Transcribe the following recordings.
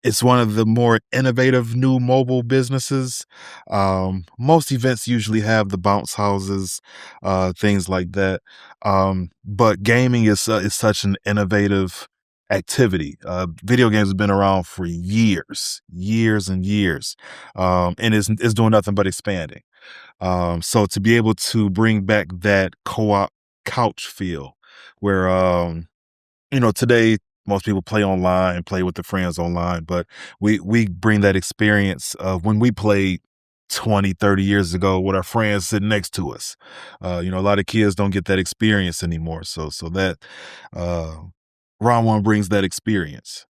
It's one of the more innovative new mobile businesses. Most events usually have the bounce houses, things like that. But gaming is such an innovative activity. Video games have been around for years and years, and it's doing nothing but expanding. So to be able to bring back that co-op couch feel, where today most people play online, play with their friends online, but we bring that experience of when we played 20, 30 years ago with our friends sitting next to us. A lot of kids don't get that experience anymore. So that uh Round One brings that experience.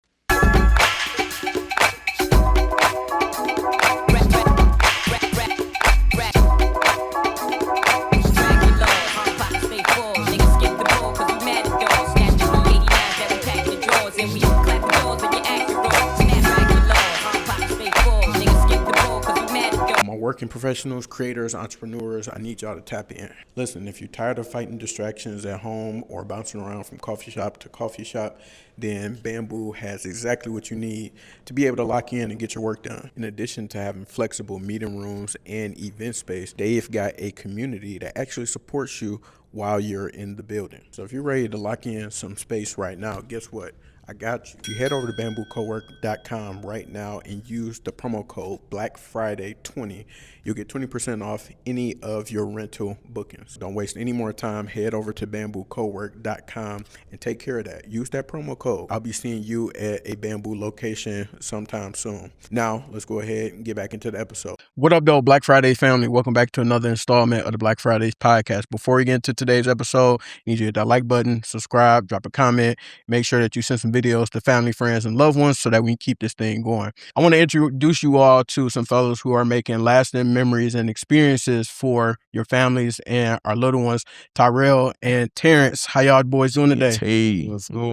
Working professionals, creators, entrepreneurs, I need y'all to tap in. Listen, if you're tired of fighting distractions at home or bouncing around from coffee shop to coffee shop, then Bamboo has exactly what you need to be able to lock in and get your work done. In addition to having flexible meeting rooms and event space, they've got a community that actually supports you while you're in the building. So if you're ready to lock in some space right now, guess what? I got you. If you head over to bamboocowork.com right now and use the promo code BlackFriday20, you'll get 20% off any of your rental bookings. Don't waste any more time. Head over to bamboocowork.com and take care of that. Use that promo code. I'll be seeing you at a Bamboo location sometime soon. Now, let's go ahead and get back into the episode. What up, though, Black Friday family? Welcome back to another installment of the Black Fridays podcast. Before we get into today's episode, I need you to hit that like button, subscribe, drop a comment. Make sure that you send some videos to family, friends, and loved ones so that we can keep this thing going. I want to introduce you all to some fellows who are making lasting memories and experiences for your families and our little ones, Tyrell and Terrance. How y'all boys doing today? Hey, Let's go.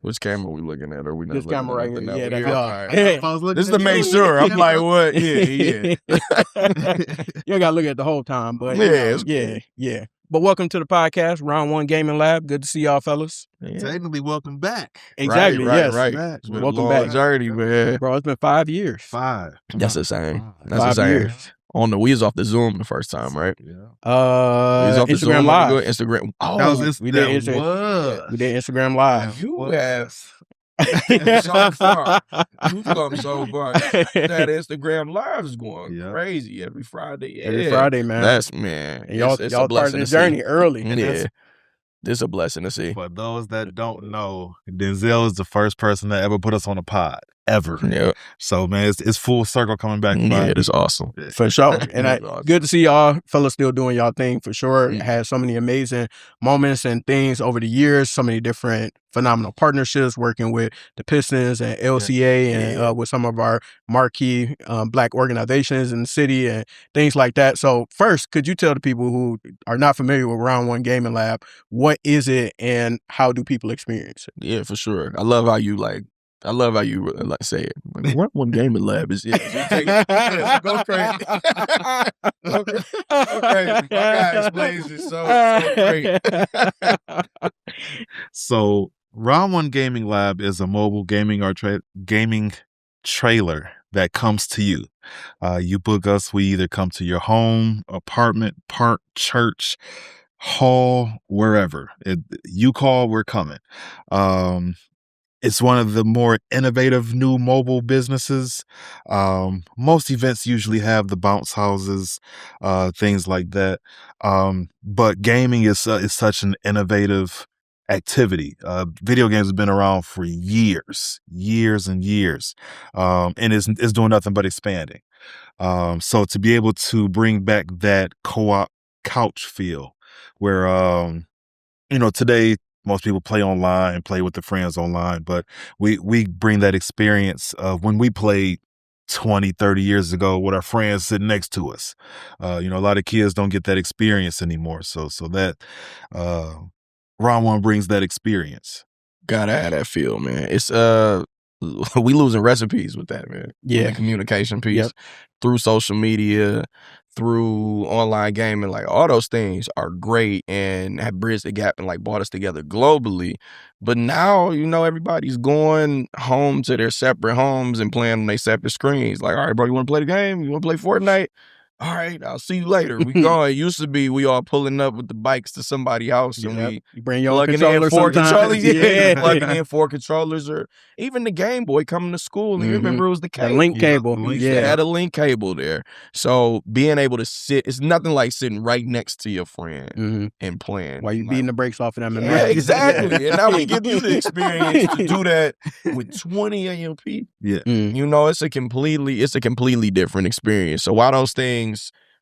which camera are we looking at? Are we not This looking camera at right the here. now? Yeah, that's All y'all. right. This is to make sure. I'm like, what? Yeah. You gotta look at the whole time, but Yeah, yeah. But welcome to the podcast, Round One Gaming Lab. Good to see y'all, fellas. Yeah. Technically, welcome back. Exactly. Right. Yes. It's been Welcome a long back. journey, man. Bro, it's been 5 years. 5. That's insane. That's 5 insane. years. On the we was off the Zoom the first time, right? Yeah. We was off the Instagram Zoom. Live. Instagram. Oh, That was we did Instagram. We did Instagram Live. you have so far. You've come so far. That Instagram Live is going crazy every Friday. Yeah. Every Friday, man. That's, man. And y'all a started blessing the to journey see. early. Yeah. This is a blessing to see. For those that don't know, Denzel is the first person that ever put us on a pod. Ever. Yeah. So, man, it's full circle coming back. Yeah, it's awesome. For sure. And Awesome. good to see y'all fellas still doing y'all thing for sure. Yeah. Had so many amazing moments and things over the years, so many different phenomenal partnerships working with the Pistons and LCA and with some of our marquee Black organizations in the city and things like that. So first, could you tell the people who are not familiar with Round One Gaming Lab, what is it and how do people experience it? Yeah, for sure. I love how you say it. Like, Round One Gaming Lab is it. Go crazy. Go crazy. My guy explains it so great. So, Round One Gaming Lab is a mobile gaming gaming trailer that comes to you. You book us, we either come to your home, apartment, park, church, hall, wherever. You call, we're coming. It's one of the more innovative new mobile businesses. Most events usually have the bounce houses, things like that. But gaming is such an innovative activity. Video games have been around for years and years, and it's doing nothing but expanding. So to be able to bring back that co-op couch feel, where today most people play online, play with their friends online, but we bring that experience of when we played 20, 30 years ago with our friends sitting next to us. A lot of kids don't get that experience anymore. So that Round One brings that experience. Gotta have that feel, man. It's we losing recipes with that, man. Yeah. With the communication piece Yep. through social media, through online gaming, like all those things are great and have bridged the gap and like brought us together globally. But now, everybody's going home to their separate homes and playing on their separate screens. Like, all right, bro, you want to play the game? You want to play Fortnite? All right, I'll see you later. We going. It used to be we all pulling up with the bikes to somebody's house and we You bring your own plugging in controller four sometimes. controllers. Yeah. Plugging in 4 controllers, or even the Game Boy coming to school. And you remember it was the The cable. link cable. We Yeah. had a link cable there. So being able to sit, it's nothing like sitting right next to your friend and playing. While you Like, beating the brakes off of them. yeah, exactly. And now we give you the experience to do that with 20 of your people. Yeah. It's a completely different experience. So while those things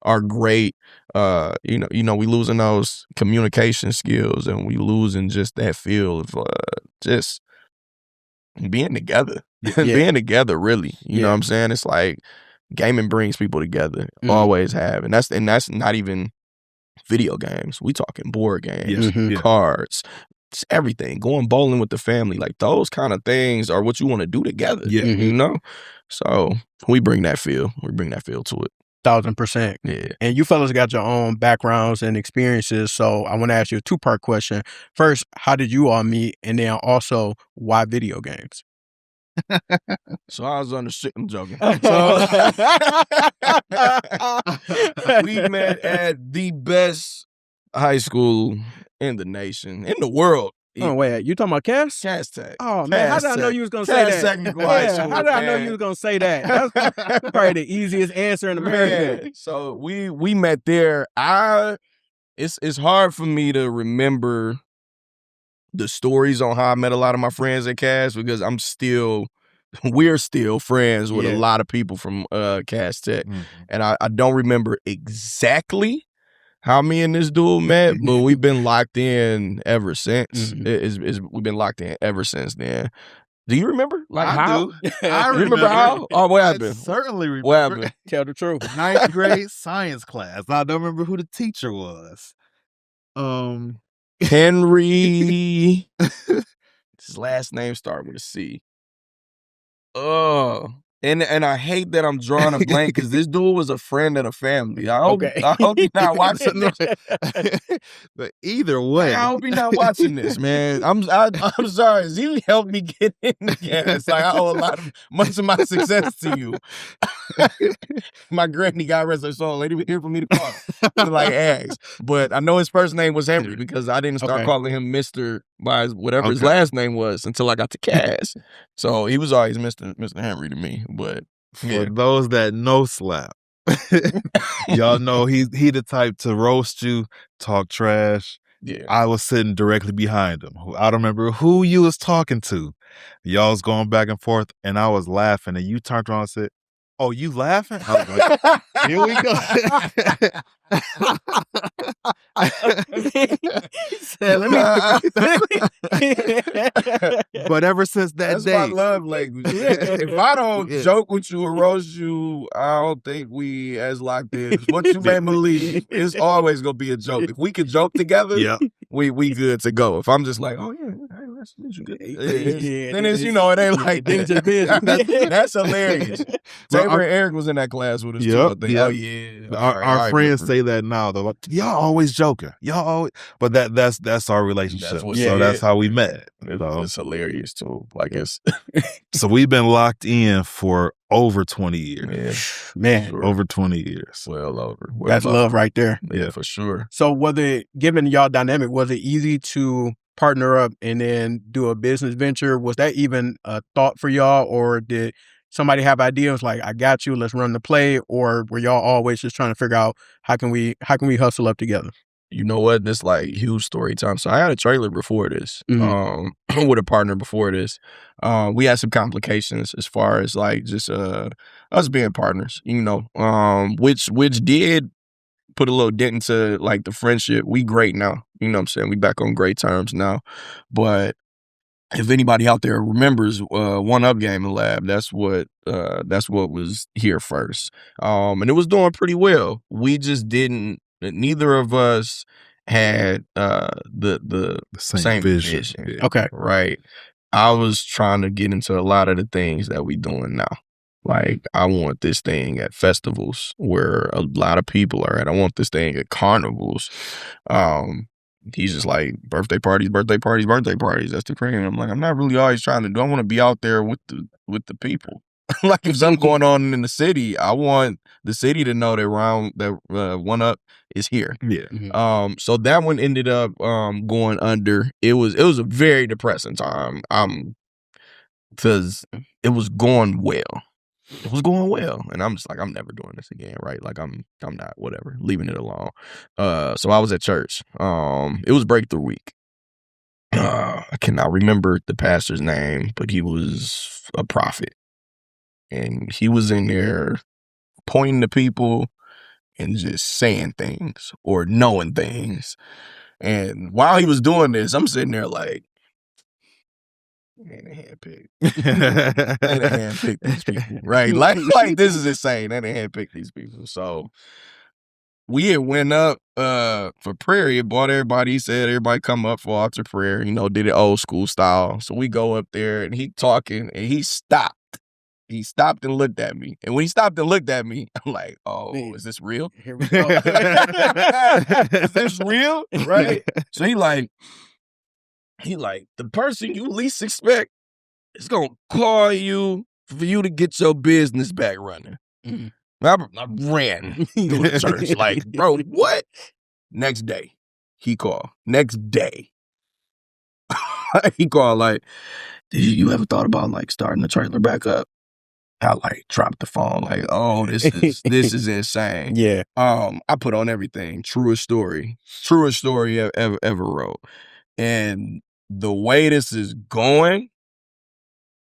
are great, we losing those communication skills and we losing just that feel of just being together. Being together, really. You know what I'm saying? It's like gaming brings people together. Always have. And that's not even video games. We talking board games, cards, it's everything. Going bowling with the family, like those kind of things are what you want to do together. Yeah. So we bring that feel. To it. 1,000%. Yeah. And you fellas got your own backgrounds and experiences. So I want to ask you a 2-part question. First, how did you all meet? And then also, why video games? So I was on the shit. I'm joking. We met at the best high school in the nation, in the world. Oh, wait, you talking about Cass? Cass Tech. Oh, man, how did I know you was going to say Cass that? Technical High Yeah, School, how did I know man. you was going to say that? That's probably the easiest answer in America. Man, so we met there. It's hard for me to remember the stories on how I met a lot of my friends at Cass because we're still friends with a lot of people from Cass Tech. And I don't remember exactly how me and this dude met, but we've been locked in ever since. We've been locked in ever since then. Do you remember? Like I how? do. I remember how? Oh, what happened? I certainly remember. What happened? Tell the truth. 9th grade science class. I don't remember who the teacher was. Henry. His last name started with a C. And I hate that I'm drawing a blank because this dude was a friend of the family. I hope he's not watching this. But either way, I hope he's not watching this, man. I'm sorry. You helped me get in the gas. Like I owe much of my success to you. My granny, God rest her soul, ain't even here for me to call to like ask. But I know his first name was Henry because I didn't start calling him Mr. by whatever his last name was until I got to Cass. So he was always Mr. Henry to me. But for those that know Slap, y'all know he the type to roast you, talk trash. Yeah. I was sitting directly behind him. I don't remember who you was talking to. Y'all was going back and forth, and I was laughing, and you turned around and said, "Oh, you laughing?" I was like, "Here we go." But ever since that that's day, my love language. If I don't joke with you or roast you, I don't think we as locked in. What you may believe, it's always gonna be a joke. If we can joke together, we good to go. If I'm just like, oh yeah, that's good. Then it's it ain't like that. That's hilarious. Taylor and Eric was in that class with us too. I think. Oh yeah. Our friends say that now. They're like, y'all always joking. Y'all always, but that's our relationship. That's how we met. It's hilarious too. Like it's so we've been locked in for over 20 years. Man, sure. Over 20 years. Well over. That's love right there. Yeah, for sure. So given y'all dynamic, was it easy to partner up and then do a business venture? Was that even a thought for y'all, or did somebody have ideas like, I got you, let's run the play? Or were y'all always just trying to figure out how can we hustle up together? You know what? This like huge story time. So I had a trailer before this, with a partner before this. We had some complications as far as like just us being partners, which did put a little dent into like the friendship. We great now, you know what I'm saying? We back on great terms now. But if anybody out there remembers One Up Gaming Lab, that's what was here first. And it was doing pretty well. We just didn't. Neither of us had the same vision. Okay. Right. I was trying to get into a lot of the things that we doing now. Like, I want this thing at festivals where a lot of people are at. I want this thing at carnivals. He's just like, birthday parties, birthday parties, birthday parties. That's the cream. I'm like, I'm not really always trying to do. I want to be out there with the people. Like, if something going on in the city, I want the city to know that One Up is here. Yeah. Mm-hmm. So that one ended up going under. It was a very depressing time. Because it was going well. It was going well, and I'm just like, I'm never doing this again, right? Like, I'm not, whatever, leaving it alone. So I was at church. It was breakthrough week. I cannot remember the pastor's name, but he was a prophet, and he was in there pointing to people and just saying things or knowing things. And while he was doing this, I'm sitting there like, man, they handpicked. They handpicked these people, right? Like this is insane. They handpicked these people. So we had went up for prayer. He brought everybody. He said everybody come up for altar prayer. Did it old school style. So we go up there and he talking and he stopped. He stopped and looked at me. And when he stopped and looked at me, I'm like, oh, is this real? Here we go. Is this real? Right? So he like, the person you least expect is going to call you for you to get your business back running. Mm-hmm. I ran to the church like, bro, what? Next day, he called. Next day. He called like, did you ever thought about like starting the trailer back up? I like dropped the phone like, oh, this is insane. Yeah. I put on everything. Truest story ever wrote. And the way this is going,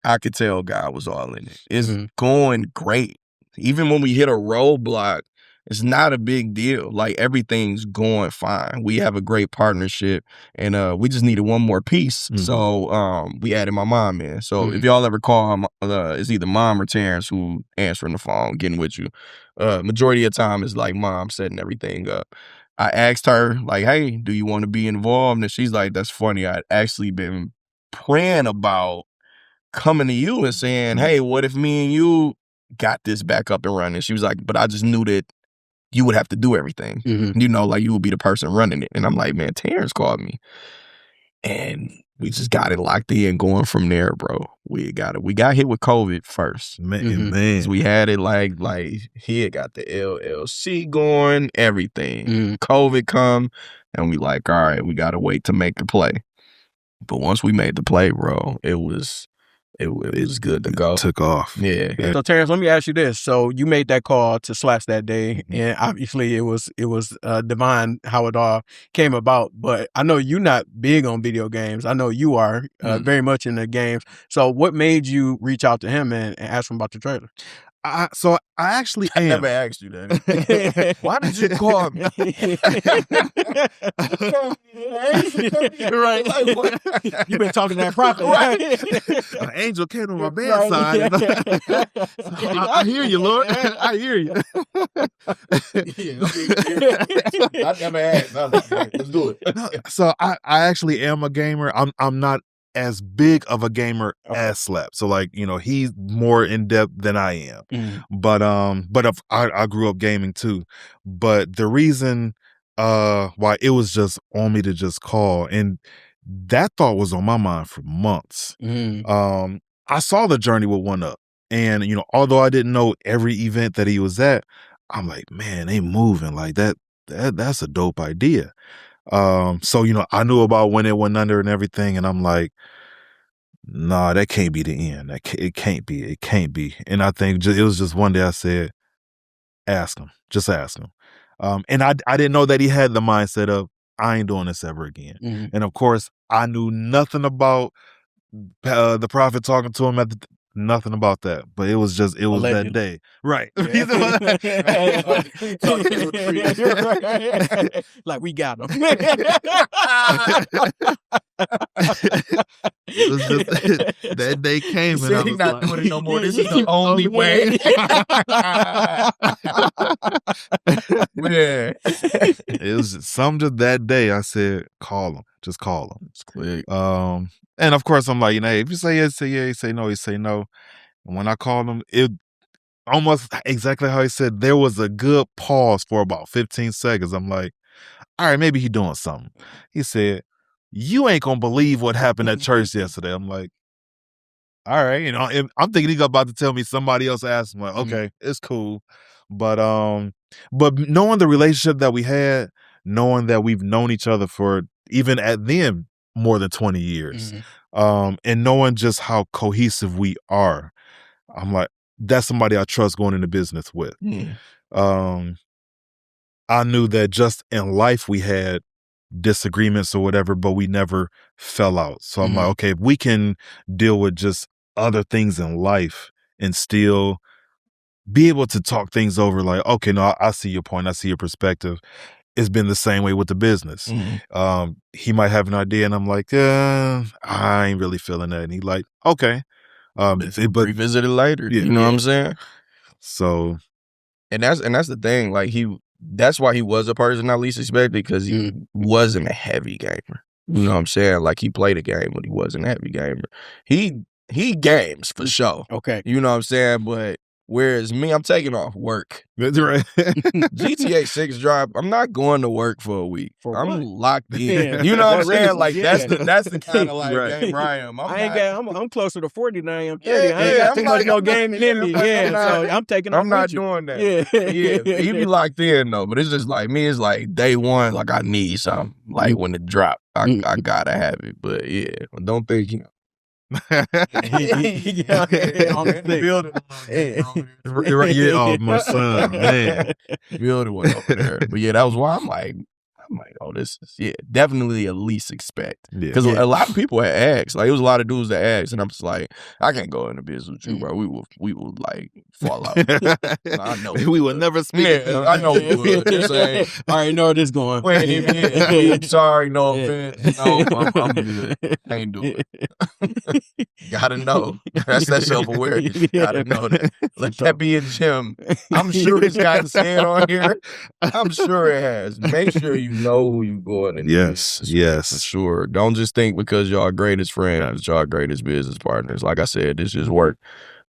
I could tell God was all in it. It's going great. Even when we hit a roadblock, it's not a big deal. Like, everything's going fine. We have a great partnership, and we just needed one more piece. Mm-hmm. So we added my mom in. So if y'all ever call, it's either mom or Terrance who answering the phone, getting with you. Majority of the time, it's like mom setting everything up. I asked her, like, hey, do you want to be involved? And she's like, that's funny. I'd actually been praying about coming to you and saying, hey, what if me and you got this back up and running? She was like, but I just knew that you would have to do everything. Mm-hmm. Like, you would be the person running it. And I'm like, man, Terrance called me. And we just got it locked in, going from there, bro. We got hit with COVID first. Man. So we had it like he had got the LLC going, everything. Mm-hmm. COVID come, and we like, all right, we got to wait to make the play. But once we made the play, bro, it was good to go. It took off. Yeah. So Terrance, let me ask you this. So you made that call to Slash that day, and obviously it was divine how it all came about. But I know you're not big on video games. I know you are very much in the games. So what made you reach out to him and ask him about the trailer? I actually am. I never asked you that. Why did you call me? Right. Like, what? You've been talking to that prophet. Right. An angel came on my bedside. Right. I hear you, Lord. I hear you. I never asked. Let's do it. So I actually am a gamer. I'm not as big of a gamer as Slap. So like, he's more in depth than I am. But I grew up gaming too. But the reason why it was just on me to just call, and that thought was on my mind for months. I saw the journey with One Up, and although I didn't know every event that he was at, I'm like, man, they moving like that. That's a dope idea. So, I knew about when it went under and everything, and I'm like, nah, that can't be the end. It can't be. And I think it was just one day I said, ask him, just ask him. And I didn't know that he had the mindset of, I ain't doing this ever again. And of course, I knew nothing about the prophet talking to him nothing about that, but it was that day. Right. Like, we got him. It was just, that day came, and I was not doing it no more. This is the only way. Man. It was some just that day. I said, call him. Just call him. It's quick. And of course, I'm like, you know, hey, if you say yes, say yeah. You say no, you say no. And when I called him, it almost exactly how he said. There was a good pause for about 15 seconds. I'm like, all right, maybe he doing something. He said, you ain't gonna believe what happened at church yesterday. I'm like, all right, you know, I'm thinking he's about to tell me somebody else asked him. Like, okay, it's cool, but knowing the relationship that we had, knowing that we've known each other for even at then more than 20 years, and knowing just how cohesive we are, I'm like, that's somebody I trust going into business with. I knew that just in life we had disagreements or whatever, but we never fell out. So I'm like, okay, if we can deal with just other things in life and still be able to talk things over, like, okay, no, I see your point. I see your perspective. It's been the same way with the business. He might have an idea and I'm like, I ain't really feeling that. And he like, okay. But revisit it later. You know what I'm saying? So, and that's the thing. Like that's why he was a person I least expected, because he wasn't a heavy gamer. You know what I'm saying? Like, he played a game, but he wasn't a heavy gamer. He games for sure. Okay. You know what I'm saying? But whereas me, I'm taking off work. That's right. GTA 6 drop, I'm not going to work for a week. I'm locked in. You know what I'm saying? Like, that's the kind of like gamer I am. I'm closer to 40 than I am 30. I ain't got too much no gaming in me. So I'm taking off. I'm not doing that. Yeah. He be locked in though. But it's just like me, it's like day one, like I need something. Like when it drop, I gotta have it. But yeah, don't think, you know. Oh, my son, man. Building one over there. But yeah, that was why I'm like, oh, this is definitely at least expect. Because a lot of people had asked. Like, it was a lot of dudes that asked, and I'm just like, I can't go into business with you, bro. We will like fall out. I know we will never speak. Yeah, I know we would. I already know where this going. Sorry, no offense. No, I'm good. I ain't do it. Gotta know. That's that self-awareness. Gotta know that. Let that be a gem. I'm sure it's got said on here. I'm sure it has. Make sure you know who you going into. Yes. For sure. Don't just think because y'all greatest friends, y'all greatest business partners. Like I said, this just work.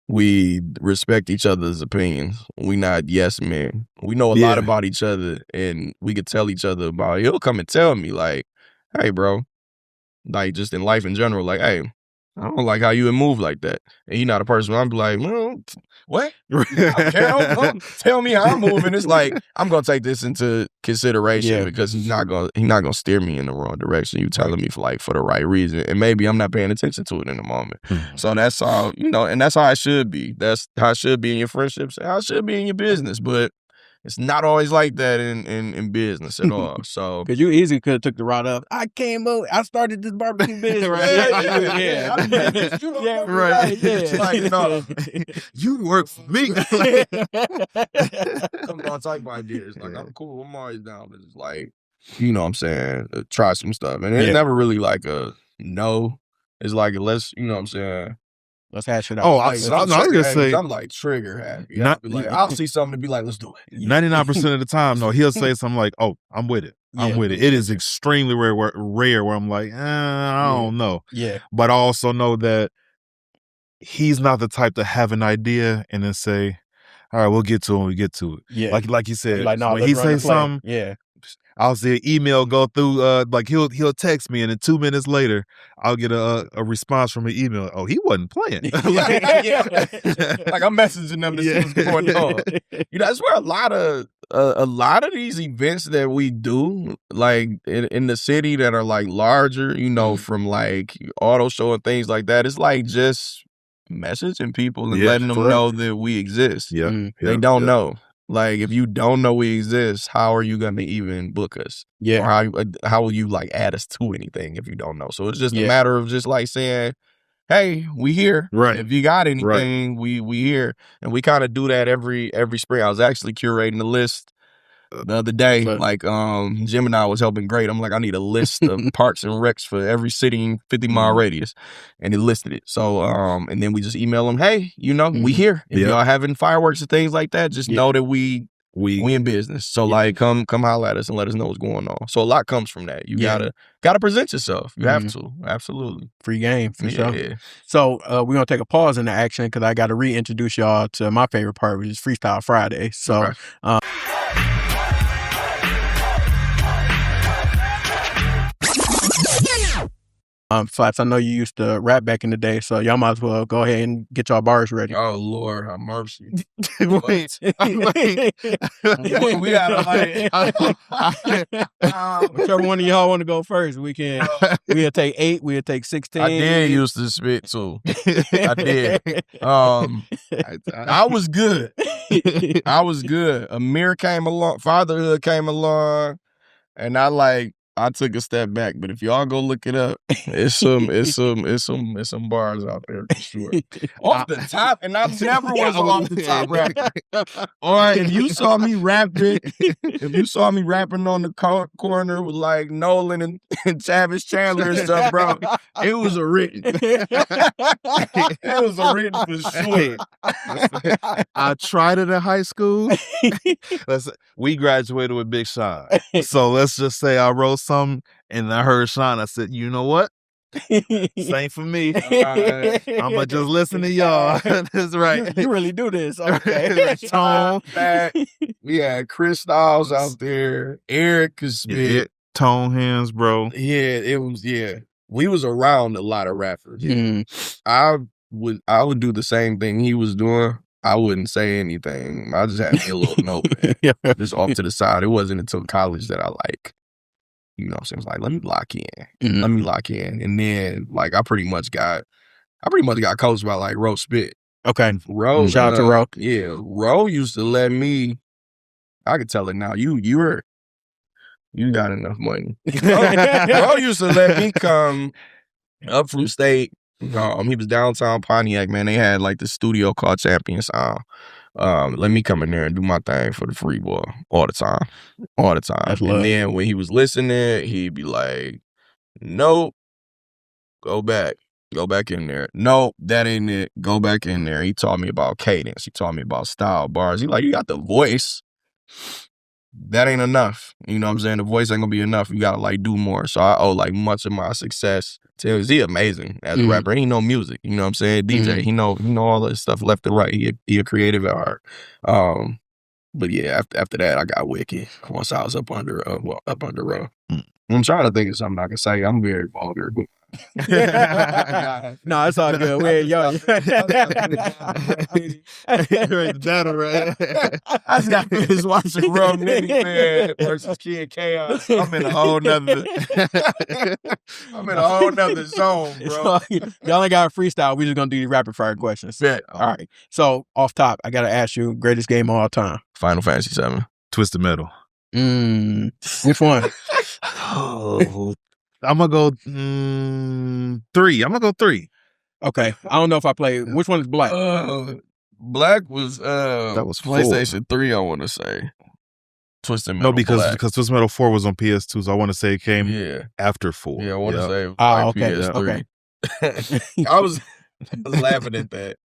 We respect each other's opinions. We not yes men. We know a lot about each other, and we could tell each other about it. He'll come and tell me, like, hey, bro, like, just in life in general, like, hey, I don't like how you would move like that. And he not a person where I'm like, well, what? Don't tell me how I'm moving. It's like, I'm gonna take this into consideration because he's not gonna steer me in the wrong direction. You telling me for the right reason, and maybe I'm not paying attention to it in the moment. So that's all, you know, and that's how it should be. That's how it should be in your friendships, and how it should be in your business. But it's not always like that in business at all. So, because you easily could have took the route of, I came up, I started this barbecue business. Like, no, you work for me. I'm on type ideas. Like, I'm cool. I'm always down. But it's like, you know what I'm saying? Try some stuff. And it's never really like a no. It's like, let's, you know what I'm saying? Let's hash it out. Oh, I was gonna say, I'm like trigger happy. I'll see something to be like, let's do it. 99% of the time, no, he'll say something like, "Oh, I'm with it. I'm with it." It is extremely rare where I'm like, I don't know. Yeah. But I also know that he's not the type to have an idea and then say, "All right, we'll get to it when we get to it." Yeah. Like you said, like, no, when he says something, I'll see an email go through, like he'll text me, and then 2 minutes later, I'll get a response from an email. Oh, he wasn't playing. Like I'm messaging them to see what's going on. You know, that's where a lot of these events that we do, like in the city that are like larger, you know, from like auto show and things like that, it's like just messaging people and letting them know that we exist. They don't know. Like, if you don't know we exist, how are you gonna even book us? Yeah. Or how will you like add us to anything if you don't know? So it's just a matter of just like saying, hey, we here. Right. If you got anything, we here. And we kind of do that every spring. I was actually curating the list the other day. Like, Jim and I was helping grade. I'm like, I need a list of parks and recs for every city in 50-mile radius. And he listed it. So, and then we just email them, hey, you know, we here. If y'all having fireworks and things like that, just know that we We in business. So like come holler at us and let us know what's going on. So a lot comes from that. You gotta present yourself. You have to. Absolutely. Free game for sure. Yeah. So we're gonna take a pause in the action because I gotta reintroduce y'all to my favorite part, which is Freestyle Friday. So Flaps, I know you used to rap back in the day, so y'all might as well go ahead and get y'all bars ready. Oh Lord, have mercy. Wait, we gotta whichever one of y'all want to go first, we'll take 8, we'll take 16. I did used to spit too. I did. I was good. I was good. Amir came along, fatherhood came along, and I took a step back, but if y'all go look it up, it's some bars out there for sure. Off the top, and I never was an off the top rapper. All right, if you saw me rapping on the corner with like Nolan and Travis Chandler and stuff, bro, it was a written. It was a written for sure. I tried it in high school. We graduated with Big Sean, so let's just say I wrote something, and I heard Sean. I said, "You know what? This ain't for me. I'm gonna just listen to y'all." That's right. You really do this, okay? Tone. We had Chris Styles out there. Eric could spit. Tone hands, bro. Yeah, it was. Yeah, we was around a lot of rappers. I would do the same thing he was doing. I wouldn't say anything. I just had me a little notepad, just off to the side. It wasn't until college that I you know what I'm saying? It was like, let me lock in. Let me lock in. And then I pretty much got coached by like Ro Spit. Okay. Ro. Shout out to Ro. Yeah. Ro used to let me, I could tell it now, you got enough money. Ro used to let me come up from state. He was downtown Pontiac, man. They had like the studio called Champion Sound. Let me come in there and do my thing for the free boy all the time. And then when he was listening, he'd be like, nope, go back in there. Nope, that ain't it. Go back in there. He taught me about cadence. He taught me about style, bars. He like, you got the voice. That ain't enough. You know what I'm saying? The voice ain't gonna be enough. You gotta do more. So I owe much of my success to him. He amazing as a rapper. He know music. You know what I'm saying? DJ. He know all this stuff left and right. He a creative at heart. But yeah, after that I got wicked. Once I was up under Row. I'm trying to think of something I can say. I'm very vulgar. No, it's all good. I just got finished watching Row Nitty Man versus Kid Chaos. I'm in a whole nother zone, bro. Y'all ain't got a freestyle. We just gonna do these rapid fire questions. Bet. All right. So off top, I gotta ask you, greatest game of all time. Final Fantasy 7. Twisted Metal. Which one? I'm gonna go 3. I'm gonna go 3. Okay. I don't know if I played. Which one is Black? Black was that was PlayStation 3, I want to say. Twisted Metal. No, because Twisted Metal 4 was on PS2, so I want to say it came after 4. Yeah, I want to say it was PS3. Okay. I was laughing at that.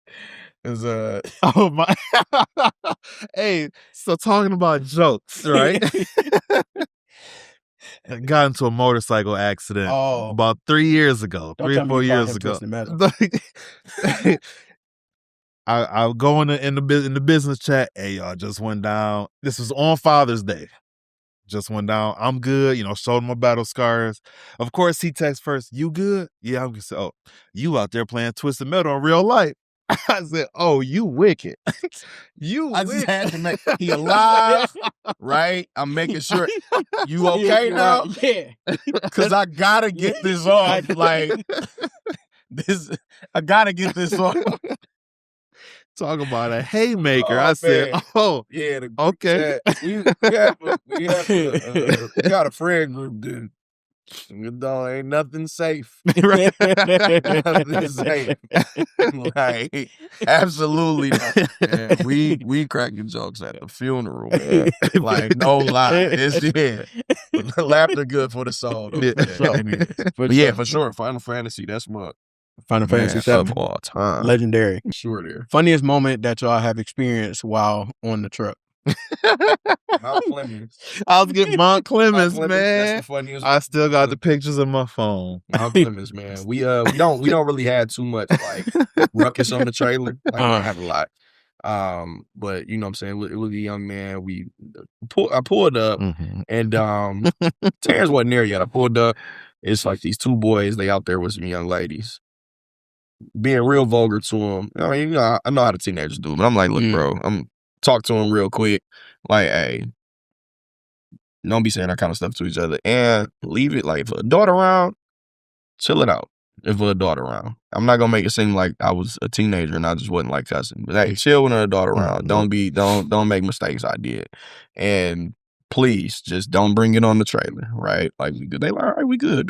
Oh my! Hey, so talking about jokes, right? I got into a motorcycle accident about 3 years ago, 3 or 4 years ago. I go in the business chat. Hey, y'all, just went down. This was on Father's Day. Just went down. I'm good. Showed my battle scars. Of course, he texts first. You good? Yeah, I'm good. Oh, you out there playing Twisted Metal in real life? I said, "Oh, you wicked! I just had to make he alive, right? I'm making sure you okay now, because I gotta get this off. I gotta get this off." Talk about a haymaker. I said, man. "Oh, yeah, okay." We got a friend group, dude. Ain't nothing safe. Nothing safe. Absolutely not. Man. We cracking jokes at the funeral, man. No lie. Laughter good for the soul. For sure. Final Fantasy, that's what. Final Fantasy 7 of all time. Legendary. Sure there. Funniest moment that y'all have experienced while on the truck. Mount Clemens. I was getting Mount Clemens, Mount Clemens, man. that's the funniest. I still got the pictures in my phone. Mount Clemens, man. We don't really have too much like ruckus on the trailer. Like we don't have a lot. But you know what I'm saying? It was a young man. I pulled up and Terrance wasn't there yet. I pulled up. It's like these two boys, they out there with some young ladies. Being real vulgar to them. I mean, you know, I know how the teenagers do, but I'm like, look, bro, I'm talk to them real quick. Like, hey, don't be saying that kind of stuff to each other. And leave it like, if a adult around, chill it out. If an adult around. I'm not gonna make it seem like I was a teenager and I just wasn't like cussing. But hey, chill when an adult around. Don't make mistakes I did. And please just don't bring it on the trailer, right? Like they like, all right, we good.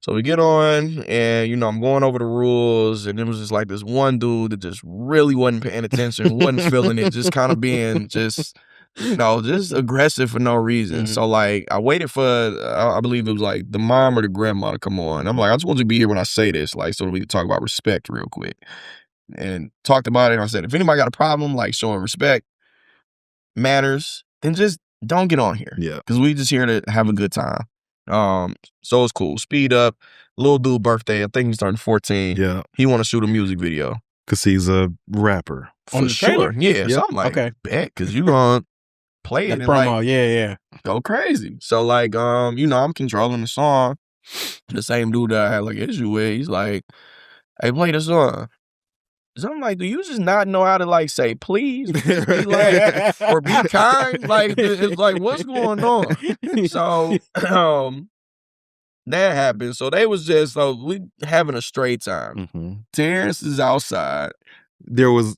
So we get on and you know, I'm going over the rules and it was just like this one dude that just really wasn't paying attention, wasn't feeling it, just kind of being just, you know, just aggressive for no reason. So like I waited for I believe it was like the mom or the grandma to come on. I'm like, I just want you to be here when I say this, like so we can talk about respect real quick. And talked about it and I said, if anybody got a problem like showing respect, manners, then just don't get on here. Yeah. Because we just here to have a good time. So it's cool. Speed up. Little dude birthday. I think he's turning 14. Yeah. He want to shoot a music video. Because he's a rapper. For sure. Yeah. So I'm like, bet, because you gonna play it and promo, like, yeah. go crazy. So like, you know, I'm controlling the song. The same dude that I had like issue with, he's like, hey, play the song. So I'm like, do you just not know how to like say please? Be like, or be kind? Like, it's like, what's going on? So that happened. So they was just we having a straight time. Terrance is outside. There was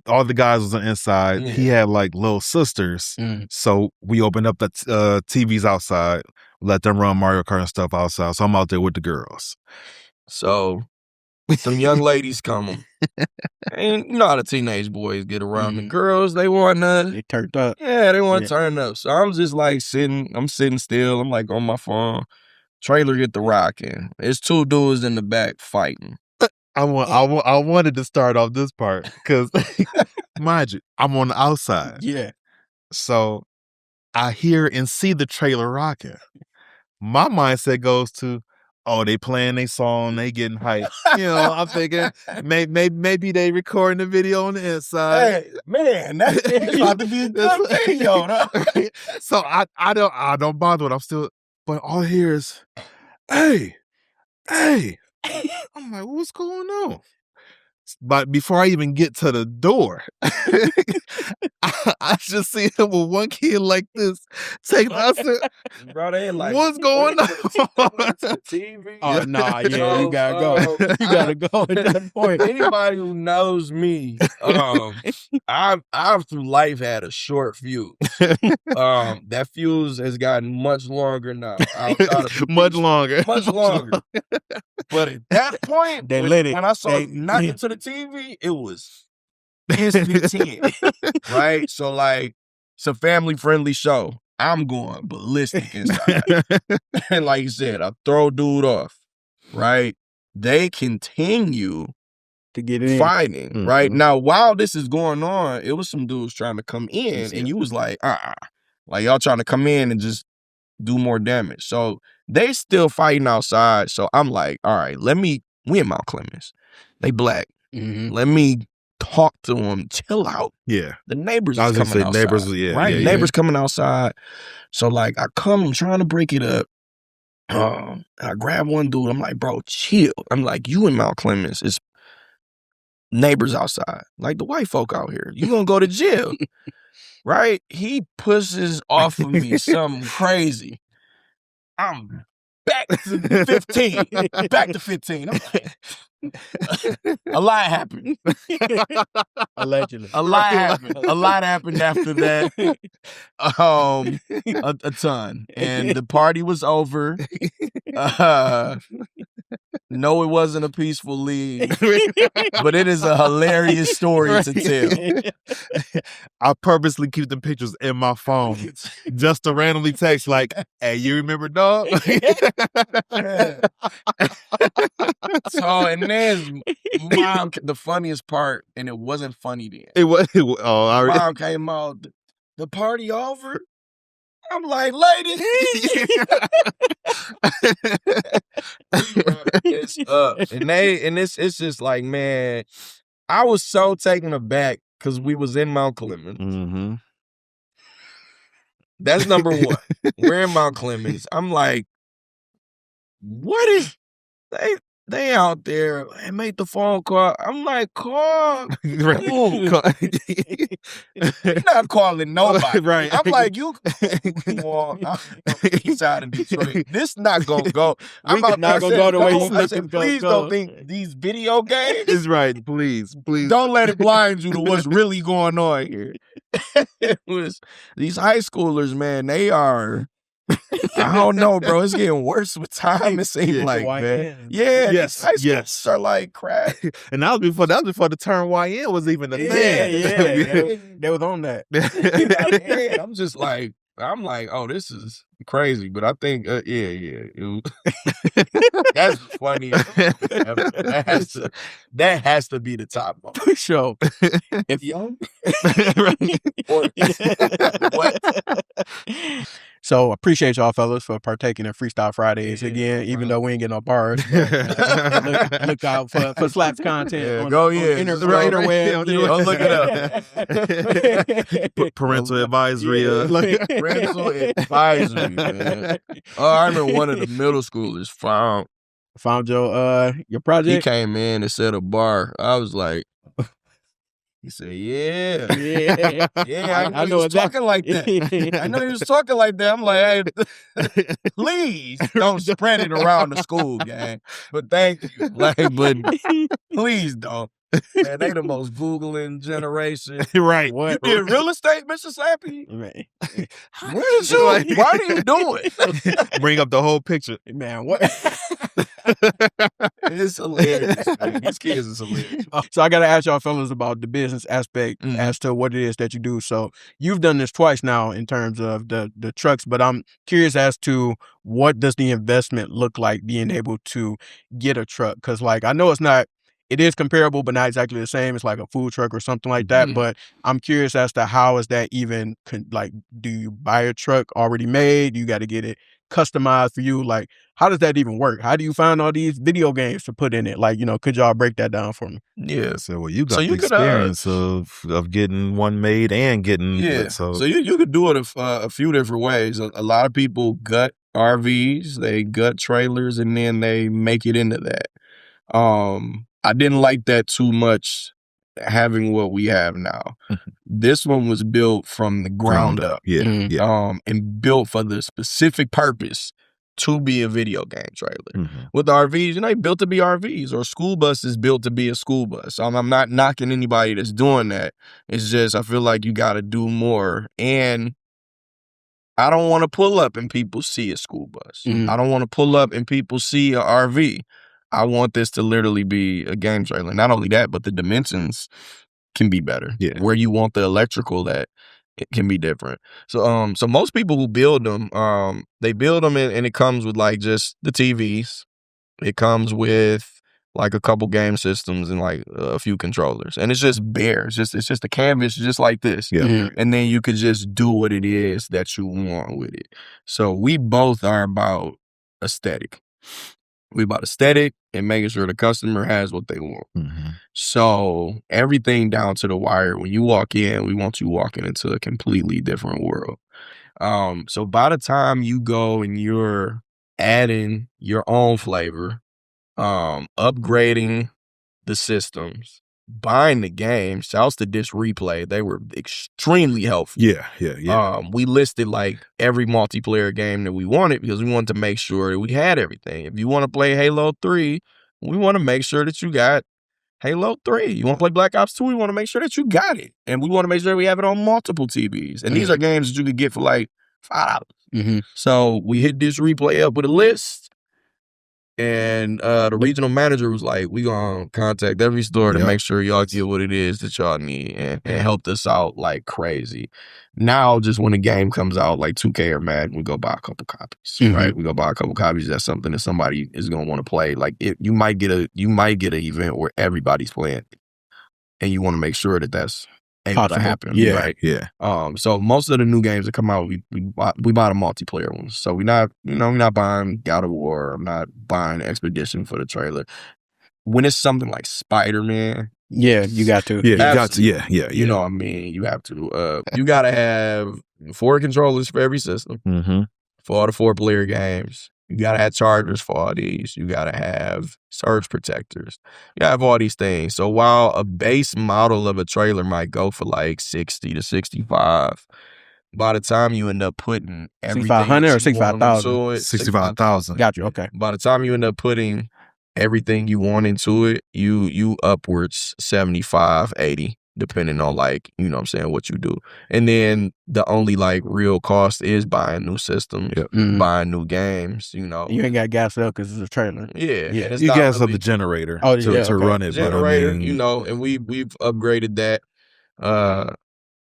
all the guys was on the inside. Yeah. He had like little sisters. So we opened up the TVs outside, let them run Mario Kart and stuff outside. So I'm out there with the girls. So some young ladies come. And you know how the teenage boys get around. The girls, they turned up. Yeah, they want to turn up. So I'm just like I'm sitting still. I'm like on my phone. Trailer get the rocking. There's two dudes in the back fighting. I wanted to start off this part because, mind you, I'm on the outside. Yeah. So I hear and see the trailer rocking. My mindset goes to, oh, they playing their song, they getting hyped. You know, I'm thinking maybe they recording the video on the inside. Hey, man, that's about to be a good video. So I don't bother with it. I'm still, but all I hear is, hey. I'm like, what's going on? But before I even get to the door, I just see him with one kid like this. I said, bro, they like, what's going on? TV. Oh, nah, yeah, you gotta go. You gotta go at that point. Anybody who knows me, I've through life had a short fuse. That fuse has gotten much longer now. Much longer. But at that point, when I saw knock into the TV, it was instant 10. Right? So like, it's a family-friendly show. I'm going ballistic inside. And like you said, I throw dude off. Right? They continue to get in fighting. Right? Now, while this is going on, it was some dudes trying to come in, and you was like, like y'all trying to come in and just do more damage. So they still fighting outside. So I'm like, all right, we in Mount Clemens. They black. Let me talk to them. Chill out. Yeah. The neighbors is coming outside. Neighbors, yeah. Right? Yeah, neighbors coming outside. So like I'm trying to break it up. I grab one dude. I'm like, bro, chill. I'm like, you in Mount Clemens. It's neighbors outside. Like the white folk out here. You gonna go to jail. Right? He pushes off of me something crazy. I'm back to 15. Back to 15. I'm like, a lot happened. Allegedly. A lot happened. A lot happened after that. A ton. And the party was over. No, it wasn't a peaceful leave, but it is a hilarious story to tell. I purposely keep the pictures in my phone just to randomly text like, hey, you remember dog? So, and then mom, the funniest part, and it wasn't funny then. It was. Oh, mom came out. the party over. I'm like, ladies, it's up. And it's just like, man, I was so taken aback because we was in Mount Clemens. Mm-hmm. That's number one. We're in Mount Clemens. I'm like, what is they out there and make the phone call? I'm like, call. Right. You're not calling nobody. Right. I'm like, you on east side of Detroit. This not gonna go. I'm not gonna go the way you I said, please don't think these video games. It's right. Please. Don't let it blind you to what's really going on here. It was these high schoolers, man. They are. I don't know, bro. It's getting worse with time. It seems like, man. Yeah, yes, high schools are like crap. And that was before the term YN was even a thing. Yeah. They was on that. I'm like, oh, this is crazy. But I think, that's funny. That has to be the top one. For sure. If what? So appreciate y'all fellas for partaking in Freestyle Fridays again, even though we ain't getting no bars. Look out for Slaps content. Go interweb. Go look it up. Parental advisory. Parental advisory, man. Oh, I remember one of the middle schoolers found your project. He came in and set a bar. I was like, he said, yeah. I know he was talking like that. I know he was talking like that. I'm like, hey, please don't spread it around the school, gang. But thank you. But please don't. Man, they the most Googling generation. Right. What? You did real estate, Mr. Slappy? Right. Where is you? Why do you do it? Bring up the whole picture. Man, what? It's hilarious. These kids is hilarious. So I got to ask y'all fellas about the business aspect as to what it is that you do. So you've done this twice now in terms of the trucks, but I'm curious as to what does the investment look like being able to get a truck? Because I know it is comparable, but not exactly the same. It's like a food truck or something like that. But I'm curious as to how is that even, do you buy a truck already made? You got to get it customized for you? How does that even work? How do you find all these video games to put in it? Could y'all break that down for me? Yeah. So, you got the experience of getting one made and getting... Yeah. So you could do it a few different ways. A lot of people gut RVs, they gut trailers, and then they make it into that. I didn't like that too much, having what we have now. This one was built from the ground up. Yeah. And built for the specific purpose to be a video game trailer. With RVs, they built to be RVs, or school buses built to be a school bus. I'm not knocking anybody that's doing that. It's just, I feel like you got to do more. And I don't want to pull up and people see a school bus. I don't want to pull up and people see a RV. I want this to literally be a game trailer. Not only that, but the dimensions can be better. Yeah. Where you want the electrical, that it can be different. So most people who build them, they build them and it comes with just the TVs. It comes with a couple game systems and a few controllers. And it's just bare. It's just a canvas just like this. Yeah. And then you could just do what it is that you want with it. So we both are about aesthetic. We about aesthetic and making sure the customer has what they want. So everything down to the wire, when you walk in, we want you walking into a completely different world. So by the time you go and you're adding your own flavor, upgrading the systems, buying the games, shouts to Dish Replay, they were extremely helpful. Yeah. We listed every multiplayer game that we wanted because we wanted to make sure that we had everything. If you want to play Halo 3, we want to make sure that you got Halo 3. You want to play Black Ops 2, we want to make sure that you got it. And we want to make sure we have it on multiple TVs. And these are games that you could get for $5. So we hit Dish Replay up with a list. And the regional manager was like, we gonna contact every store to make sure y'all get what it is that y'all need and helped us out like crazy. Now, just when the game comes out, like 2K or Madden, we go buy a couple copies, right? We go buy a couple copies. That's something that somebody is gonna want to play. You might get an event where everybody's playing, and you want to make sure that that's able to Possible. happen. Yeah. Right. Yeah. So most of the new games that come out, we buy the multiplayer ones. So we're not buying God of War. I'm not buying Expedition for the trailer. When it's something like Spider-Man, Yeah, you got to. Yeah, you got to. absolutely. Yeah. You know what I mean? You have to. You got to have 4 controllers for every system Mm-hmm. for all the 4-player games. You got to have chargers for all these. You got to have surge protectors. You have all these things. So while a base model of a trailer might go for like 60 to 65, by the time you end up putting everything 6,500 or that you want 65,000? into it, 65,000. Got you. Okay. by the time you end up putting everything you want into it, you upwards 75, 80, depending on like, you know what I'm saying, what you do. And then the only like real cost is buying new systems, Yep. buying new games, you know. You ain't got gas up because it's a trailer. Yeah. Yeah. And it's You not gas up really the generator Oh, to yeah, okay. run it, generator, but I mean, you know, and we've upgraded that.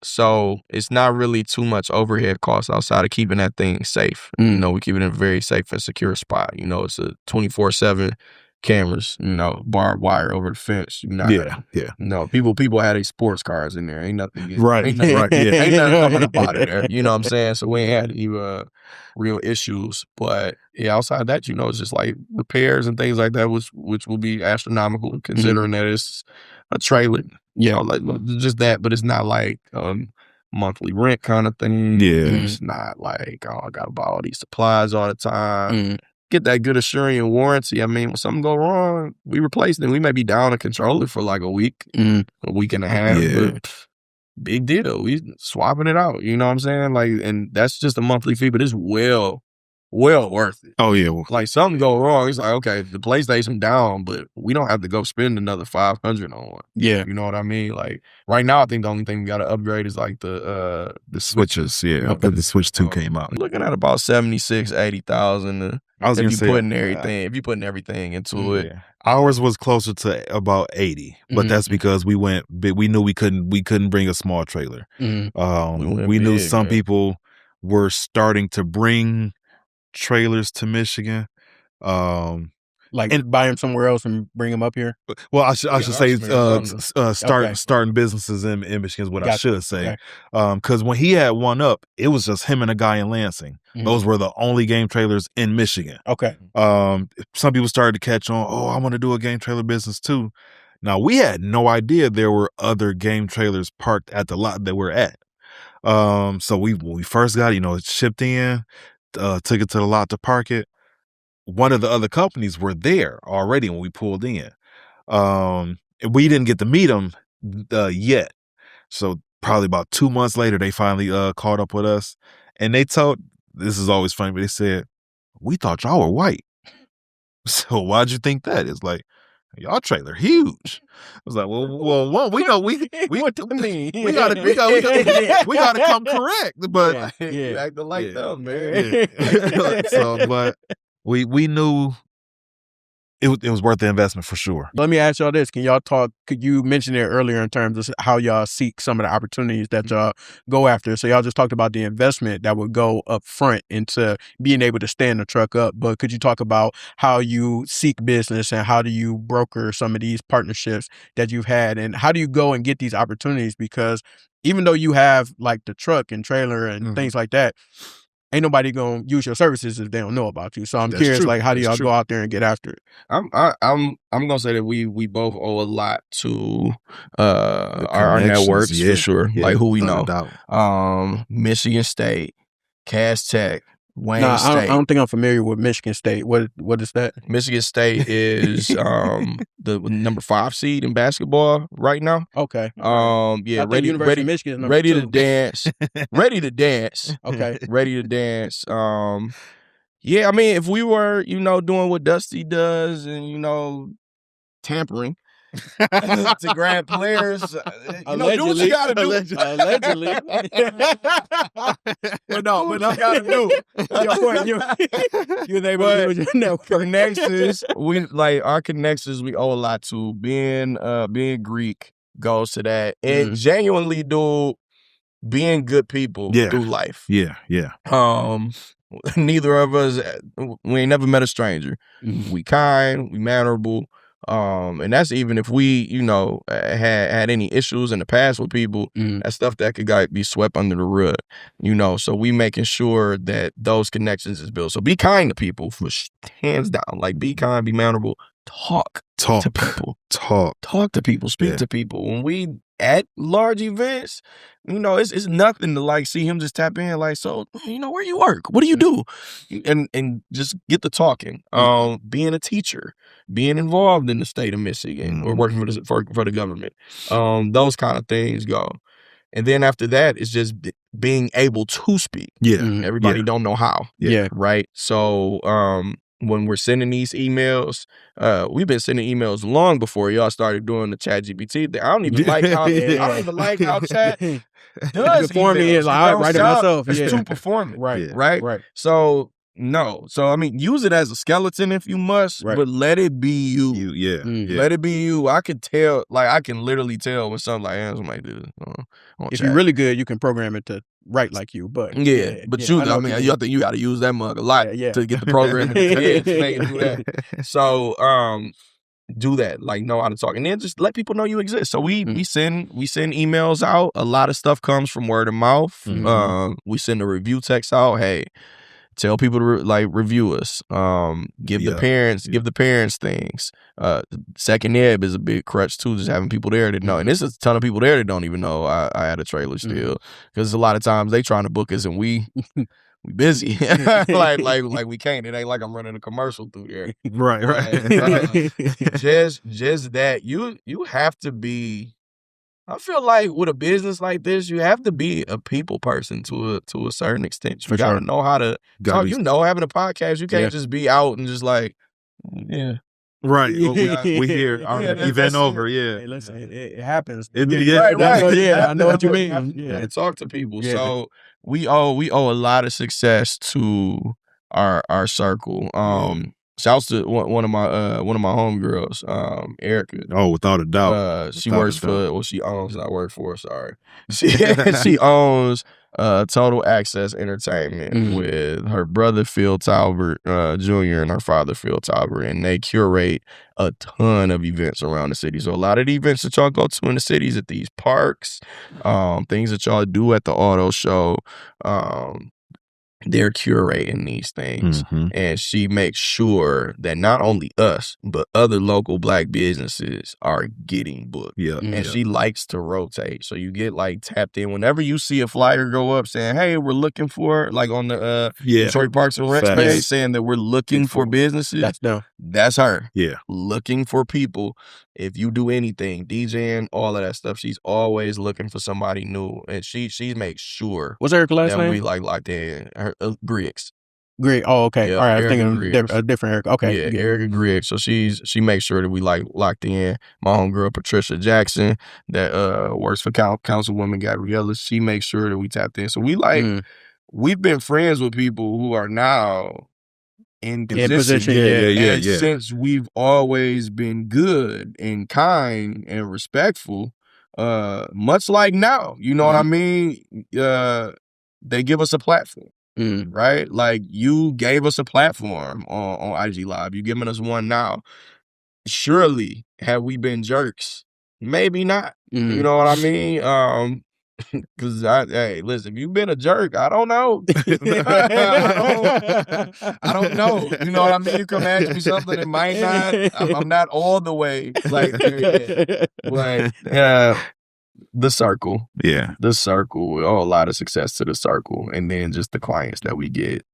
So it's not really too much overhead cost outside of keeping that thing safe. You know, we keep it in a very safe and secure spot. You know, it's a 24/7 cameras, you know, barbed wire over the fence. You know, yeah. No, people had their sports cars in there. Ain't nothing. Right, Ain't nothing, right, yeah. Ain't nothing coming up out of there. You know what I'm saying? So we ain't had any real issues. But yeah, outside of that, you know, it's just like repairs and things like that, which will be astronomical considering that it's a trailer. You know, like just that, but it's not like monthly rent kind of thing. Yeah. It's not like, oh, I gotta buy all these supplies all the time. Get that good assuring warranty. I mean, when something go wrong, we replace it. We may be down a controller for like a week and a half. Yeah. But big deal. We swapping it out. You know what I'm saying? Like, and that's just a monthly fee, but it's well worth it. Oh yeah. Well, Like something go wrong, it's like, okay, the PlayStation down, but we don't have to go spend another $500 on one. Yeah. You know what I mean? Like right now, I think the only thing we got to upgrade is like the switches. Yeah. Okay. The Switch 2 came out. Looking at about 76, 80,000. I was if gonna you say if you putting everything into it. Yeah. Ours was closer to about 80, but that's because we knew we couldn't bring a small trailer. We knew some people were starting to bring trailers to Michigan. Like buy them somewhere else and bring them up here. Well, I should say starting businesses in Michigan is what I should say. Because when he had one up, it was just him and a guy in Lansing. Those were the only game trailers in Michigan. Okay. Some people started to catch on. Oh, I want to do a game trailer business too. Now we had no idea there were other game trailers parked at the lot that we're at. So when we first got it, it shipped in, took it to the lot to park it. One of the other companies were there already when we pulled in. We didn't get to meet them yet. So probably about 2 months later, they finally caught up with us. And they told, this is always funny, but they said, we thought y'all were white. So why'd you think that? It's like, y'all trailer huge. I was like, well, we know we what do you mean? we gotta come correct. But you acting like them, man. So, but we knew it was worth the investment for sure. Let me ask y'all this. Could you mention it earlier in terms of how y'all seek some of the opportunities that y'all go after? So y'all just talked about the investment that would go up front into being able to stand the truck up. But could you talk about how you seek business and how do you broker some of these partnerships that you've had? And how do you go and get these opportunities? Because even though you have like the truck and trailer and things like that, ain't nobody gonna use your services if they don't know about you. So I'm curious, like, how do y'all go out there and get after it? I'm gonna say that we both owe a lot to our networks for sure, like who we know. Michigan State, Cass Tech, Wayne State. I don't think I'm familiar with Michigan State. What is that? Michigan State is the number 5 seed in basketball right now. Okay. Yeah, ready to dance. Ready to dance. Okay. Ready to dance. Yeah, I mean, if we were, doing what Dusty does and, tampering to grab players, do what you gotta do. Allegedly. But you gotta do. You're able to do your network. Connections, our connections, we owe a lot to. Being Greek goes to that. And genuinely, dude, being good people through life. Yeah. Neither of us, we ain't never met a stranger. We kind, we mannerable, And that's even if we, had any issues in the past with people, that's stuff that could be swept under the rug, So we making sure that those connections is built. So be kind to people, hands down. Like, be kind, be mannerable. Talk to people. Talk to people. Speak to people. When we at large events, it's nothing to like see him just tap in like, so, where you work? What do you do? And just get the talking. Being a teacher, being involved in the state of Michigan or working for the government. Those kind of things go. And then after that, it's just being able to speak. Yeah. Everybody don't know how. Yeah. Right. So, when we're sending these emails, we've been sending emails long before y'all started doing the Chat GPT thing. I don't even like how Chat does emails. I write it myself. It's too performant. Right. So no. So I mean, use it as a skeleton if you must, but let it be you. Let it be you. I could tell, I can literally tell when something like this. If you're really good, you can program it to write like you. But you got to use that mug a lot to get the program to make it do that. So do that, know how to talk, and then just let people know you exist. So we send emails out. A lot of stuff comes from word of mouth. We send a review text out. Hey, tell people to review us. Give the parents things. Second ebb is a big crutch too. Just having people there that know, and there's a ton of people there that don't even know I had a trailer still, because a lot of times they trying to book us and we busy. like we can't. It ain't like I'm running a commercial through there. Right. Just that you have to be. I feel like with a business like this, you have to be a people person to a certain extent. You gotta know how to talk. Having a podcast, you can't just be out and just Right. We hear our event over. Yeah. Hey, listen, it happens. Right. I know what you mean. Yeah, talk to people. Yeah. So we owe a lot of success to our circle. Shouts to one of my homegirls, Erica. Oh, without a doubt. She works for she owns. I work for. Sorry, she owns Total Access Entertainment with her brother Phil Talbert Jr. and her father Phil Talbert, and they curate a ton of events around the city. So a lot of the events that y'all go to in the cities, at these parks, things that y'all do at the auto show. They're curating these things, and she makes sure that not only us, but other local Black businesses are getting booked. And she likes to rotate. So you get tapped in whenever you see a flyer go up saying, hey, we're looking for, on the Detroit Parks and Rec page, saying that we're looking for businesses. That's her. Looking for people. If you do anything, DJing, all of that stuff, she's always looking for somebody new, and she makes sure. What's her last name? We locked in. Her Griggs. Griggs. Oh, okay. All right. I'm thinking a different Erica. Okay. Yeah, Erica Griggs. So she makes sure that we locked in. My homegirl Patricia Jackson that works for Councilwoman Gabriella. She makes sure that we tapped in. So we we've been friends with people who are now in position. And since we've always been good and kind and respectful, much like now, you know what I mean? They give us a platform, right? Like, you gave us a platform on IG Live. You're giving us one now. Surely, have we been jerks? Maybe not. You know what I mean? Because hey, listen, if you've been a jerk, I don't know. I don't know. You know what I mean? You come ask me something that might not. I'm not all the way the circle. Yeah. The circle. We owe a lot of success to the circle. And then just the clients that we get.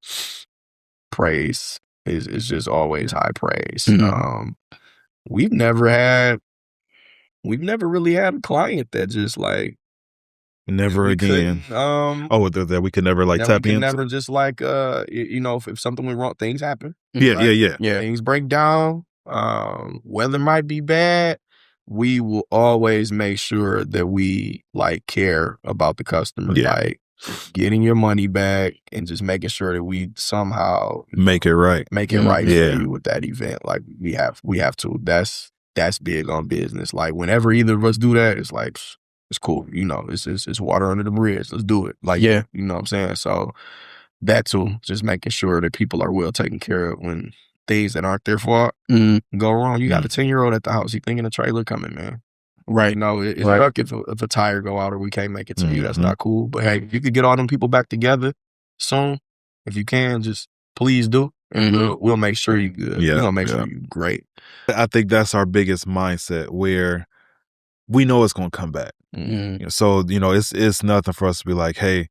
Praise is just always high praise. We've never really had a client that just never again. That we could never tap in. Never just if something went wrong, things happen. Yeah. Things break down. Weather might be bad. We will always make sure that we care about the customer, getting your money back and just making sure that we somehow make it right for you with that event. We have to. That's big on business. Whenever either of us do that, it's it's cool. It's water under the bridge. Let's do it. You know what I'm saying? So that too, just making sure that people are well taken care of when things that aren't their fault go wrong. You got a 10-year-old at the house. He thinking a trailer coming, man. Right. You know, it's suck if a tire go out or we can't make it to you. That's not cool. But hey, if you could get all them people back together soon, if you can, just please do. And we'll make sure you're good. Yeah, We're going to make sure you're great. I think that's our biggest mindset, where we know it's going to come back. You know, so, you know, it's nothing for us to be like, hey,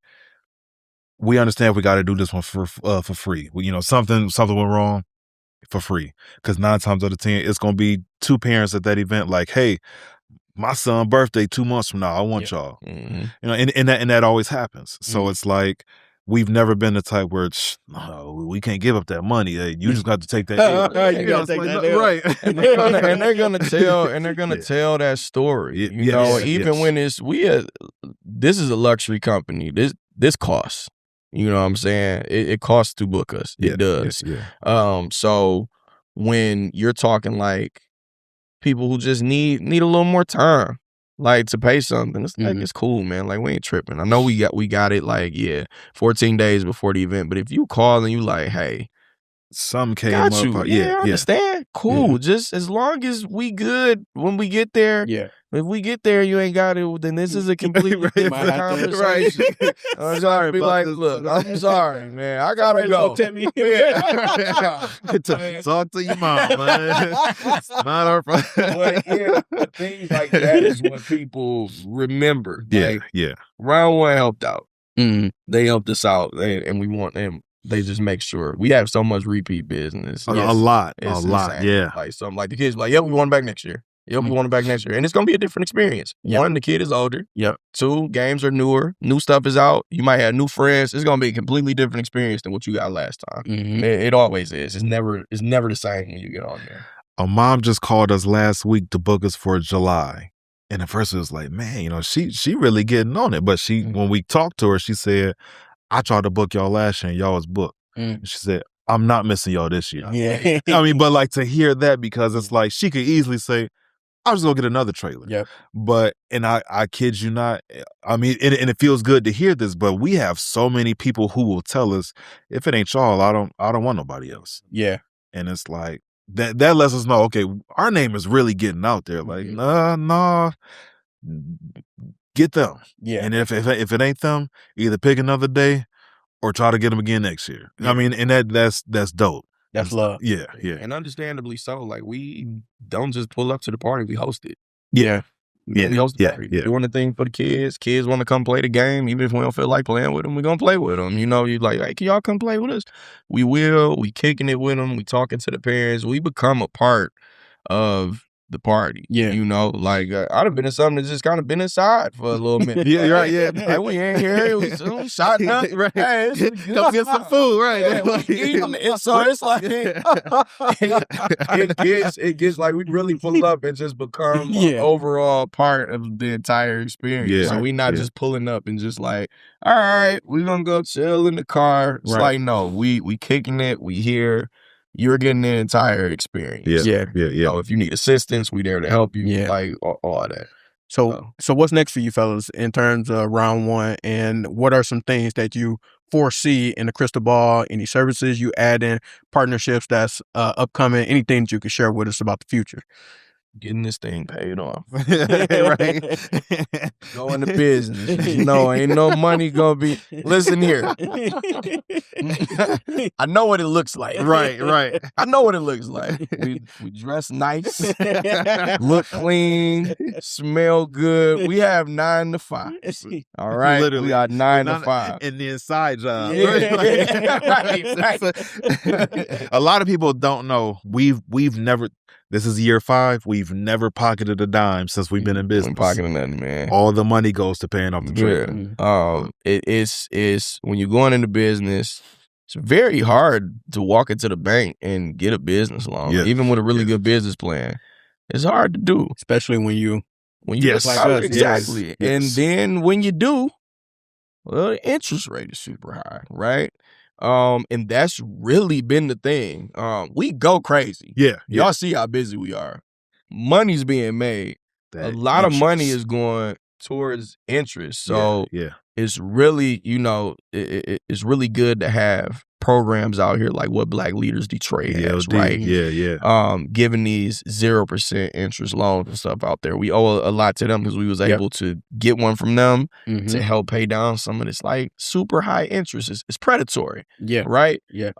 we understand we got to do this one for free. You know, something went wrong, for free. Because 9 times out of 10, it's going to be 2 parents at that event like, hey, my son's birthday 2 months from now, I want y'all. You know, and that always happens. So it's like, we've never been the type where no, we can't give up that money. You just got to take that. You gotta take that deal. Right. And they're gonna tell that story. You know, even when this is a luxury company. This costs. You know what I'm saying? It costs to book us. It does. So when you're talking like people who just need a little more time, like to pay something, it's like it's cool, man. Like, we ain't tripping. I know we got it like 14 days before the event, but if you call and you like, hey, some came got up. you. I understand. Cool. Just as long as we good when we get there. Yeah. If we get there, you ain't got it, then this is a completely different conversation. I'm sorry, be like, look, I'm sorry, man. I gotta go. Talk to your mom, man. It's not our problem. Things like that is what people remember. Like, Round 1 helped out. They helped us out, and we want them. They just make sure we have so much repeat business. A lot. Insane. Yeah. Like something like the kids like, we want it back next year. We want it back next year. And it's going to be a different experience. 1, the kid is older. 2, games are newer. New stuff is out. You might have new friends. It's going to be a completely different experience than what you got last time. It always is. It's never the same when you get on there. A mom just called us last week to book us for July. And at first it was like, man, you know, she really getting on it. But when we talked to her, she said, I tried to book y'all last year and y'all was booked. And she said, I'm not missing y'all this year. Yeah. I mean, but like to hear that, because it's like she could easily say, I'll just go get another trailer. But, and I kid you not, I mean, and it feels good to hear this, but we have so many people who will tell us, if it ain't y'all, I don't want nobody else. Yeah. And it's like, that lets us know, okay, our name is really getting out there. Like, nah, get them. Yeah. And if it ain't them, either pick another day or try to get them again next year. I mean, and that's dope. That's love. Yeah. And understandably so. Like, we don't just pull up to the party, we host it. We host the party. Doing the thing for the kids. Kids want to come play the game, even if we don't feel like playing with them, we're going to play with them. You know, you like, hey, can y'all come play with us? We will. We kicking it with them. We talking to the parents. We become a part of the party. You know, like, I'd have been in something that's just kind of been inside for a little minute. Like, we ain't here. We shot nothing. Right. Hey, come get some food, right? So it's like, it gets like we really pull up and just become an overall part of the entire experience. So we not just pulling up and just like, all right, we're going to go chill in the car. It's like, no, we kicking it. We here. You're getting the entire experience. So if you need assistance, we there to help you. Like all of that. So what's next for you fellas in terms of round 1, and what are some things that you foresee in the crystal ball? Any services you add in, partnerships that's upcoming, anything that you can share with us about the future? Getting this thing paid off. Right. Go into business. You know, ain't no money gonna be. Listen here. I know what it looks like. Right. I know what it looks like. We dress nice, look clean, smell good. We have 9 to 5. All right. Literally. We got 9 to 5. In the inside job. Right. A lot of people don't know. We've never. This is year 5. We've never pocketed a dime since we've been in business. We pocketing nothing, man. All the money goes to paying off the trailer. It's when you're going into business, it's very hard to walk into the bank and get a business loan. Even with a really good business plan, it's hard to do, especially when you yes, like us. Exactly. Yes. And then when you do, well, the interest rate is super high, right? And that's really been the thing. We go crazy. Y'all see how busy we are. Money's being made. A lot of money is going towards interest. So it's really, you know, it's really good to have programs out here like what Black Leaders Detroit has, ELD, right? yeah. Giving these 0% interest loans and stuff out there. We owe a lot to them because we was able to get one from them to help pay down some of this like super high interest. It's predatory. Yeah. Right? Yeah.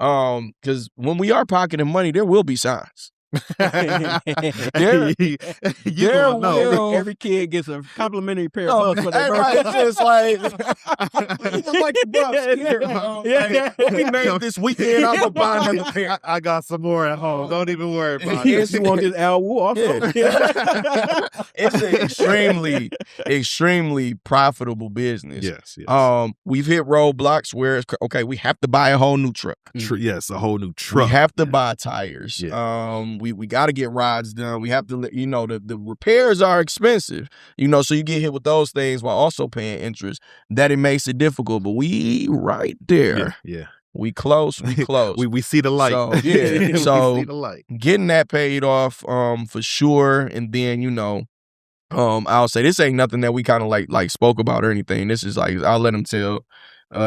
Because when we are pocketing money, there will be signs. Every kid gets a complimentary pair of Bucks for their birthday. It's just like, like the Bucks. What we made this weekend, I'm gonna buy another pair. I got some more at home. Don't even worry about it. Yes, you want this Al Wu also? It's an extremely profitable business. Yes. We've hit roadblocks where it's okay. We have to buy a whole new truck. Yes, a whole new truck. We have to buy tires. Yeah. We got to get rods done. We have to, the repairs are expensive, so you get hit with those things while also paying interest. That it makes it difficult, but we right there. Yeah. We close. We see the light. So, we see the light. Getting that paid off, for sure. And then, I'll say this ain't nothing that we kind of like spoke about or anything. This is like, I'll let him tell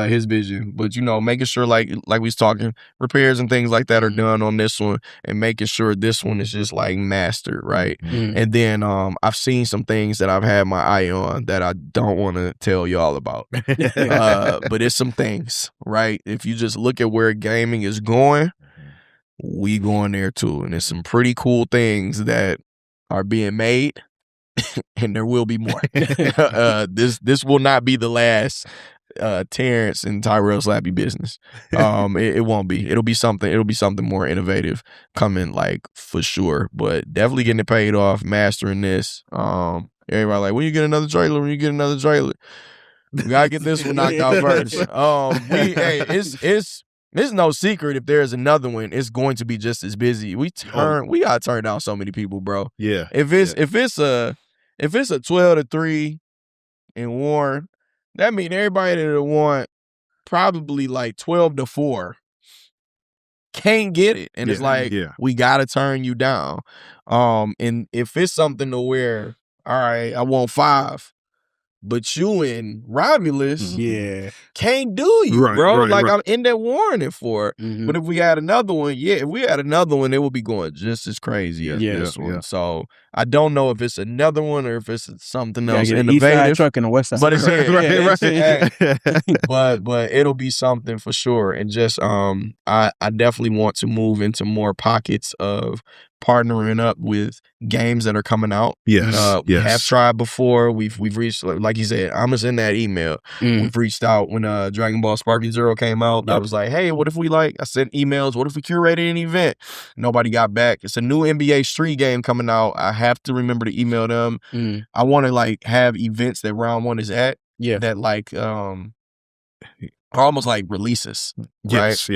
his vision, but making sure like we was talking, repairs and things like that are done on this one, and making sure this one is just like mastered, right? And then I've seen some things that I've had my eye on that I don't want to tell y'all about, but it's some things, right? If you just look at where gaming is going, we going there too, and there's some pretty cool things that are being made. And there will be more. This will not be the last Terrance and Tyrell Slappy business. It won't be. It'll be something more innovative coming, like, for sure. But definitely getting it paid off, mastering this. Everybody like, when you get another trailer? We gotta get this one knocked out first. It's no secret if there's another one, it's going to be just as busy. We gotta turn down so many people, bro. Yeah. If it's a 12-3 in Warren, that means everybody that want probably like 12-4 can't get it. And it's like, we got to turn you down. And if it's something to where, all right, I want 5, but you and Romulus can't do you, bro. I'm in there warning for it. But if we had another one, it would be going just as crazy as this one. So I don't know if it's another one or if it's something else innovative. East side truck and the west side. But it's but it'll be something for sure. And just I definitely want to move into more pockets of partnering up with games that are coming out. We have tried before. We've reached, like you said, I'm just in that email. We've reached out when Dragon Ball Sparky Zero came out. I was like, hey, what if I sent emails, what if we curated an event? Nobody got back. It's a new NBA Street game coming out. I have to remember to email them. I want to have events that Round One is at. That almost like releases. Yes.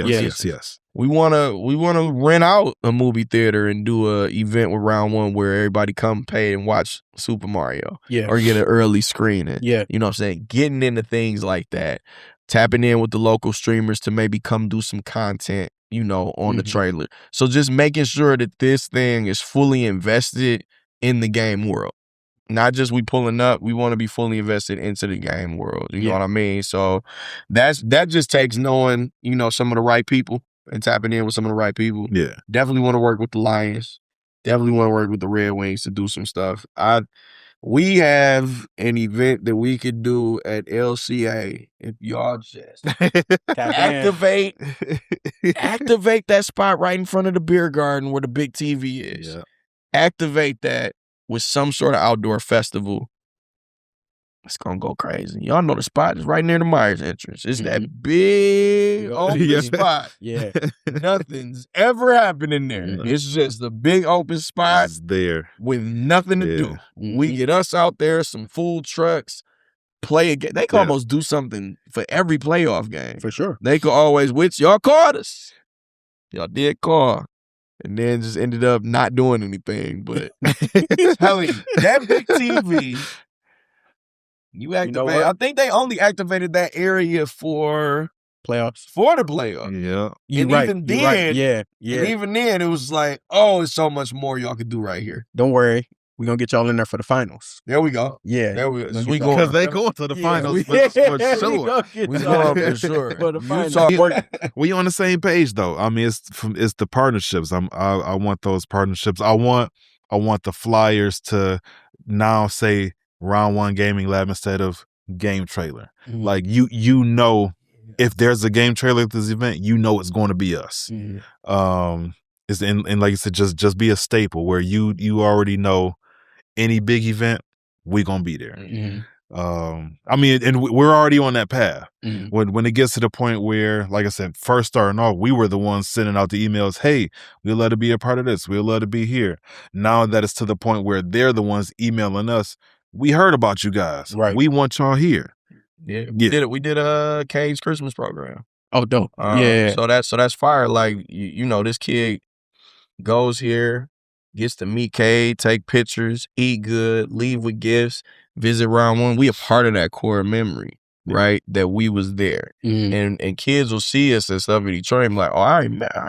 We wanna rent out a movie theater and do a event with Round One where everybody come pay and watch Super Mario. Or get an early screening. You know what I'm saying? Getting into things like that. Tapping in with the local streamers to maybe come do some content, on the trailer. So just making sure that this thing is fully invested in the game world. Not just we pulling up, we want to be fully invested into the game world. You know what I mean? So that just takes knowing, some of the right people and tapping in with some of the right people. Yeah. Definitely want to work with the Lions. Definitely want to work with the Red Wings to do some stuff. We have an event that we could do at LCA if y'all just activate that spot right in front of the beer garden where the big TV is. Yeah. Activate that with some sort of outdoor festival. It's gonna go crazy. Y'all know the spot is right near the Myers entrance. It's that big open spot. Nothing's ever happened in there. It's just a big open spot there with nothing to do. We get us out there, some food trucks, play a game. They can almost do something for every playoff game. For sure. They could always, which y'all called us. Y'all did call. And then just ended up not doing anything. But telling you, that big TV, you activate. I think they only activated that area for playoffs. For the playoffs. Yeah. Even then, it was like, oh, it's so much more y'all could do right here. Don't worry. we're gonna get y'all in there for the finals. There we go. Yeah. There we Gonna we get y'all- Because going. they going to the finals we- for sure. We We going for sure. For the finals. Utah. We on the same page though. I mean, it's the partnerships. I want those partnerships. I want the Flyers to now say Round One Gaming Lab instead of Game Trailer. Mhm. Like you know, if there's a game trailer at this event, you know it's going to be us. Mhm. It's and like you said, just be a staple where you already know any big event, we gonna be there. Mhm. I mean, and we're already on that path. Mhm. When it gets to the point where, like I said, first starting off, we were the ones sending out the emails. Hey, we'd love to be a part of this. We'd love to be here. Now that it's to the point where they're the ones emailing us. We heard about you guys. Right. We want y'all here. Yeah, we did a Cade's Christmas program. Oh, dope. Yeah. So that's fire. Like you know, this kid goes here, gets to meet Cade, take pictures, eat good, leave with gifts, visit Round One. We a part of that core memory, right? That we was there, Mhm. and kids will see us and stuff in Detroit and be like, oh, I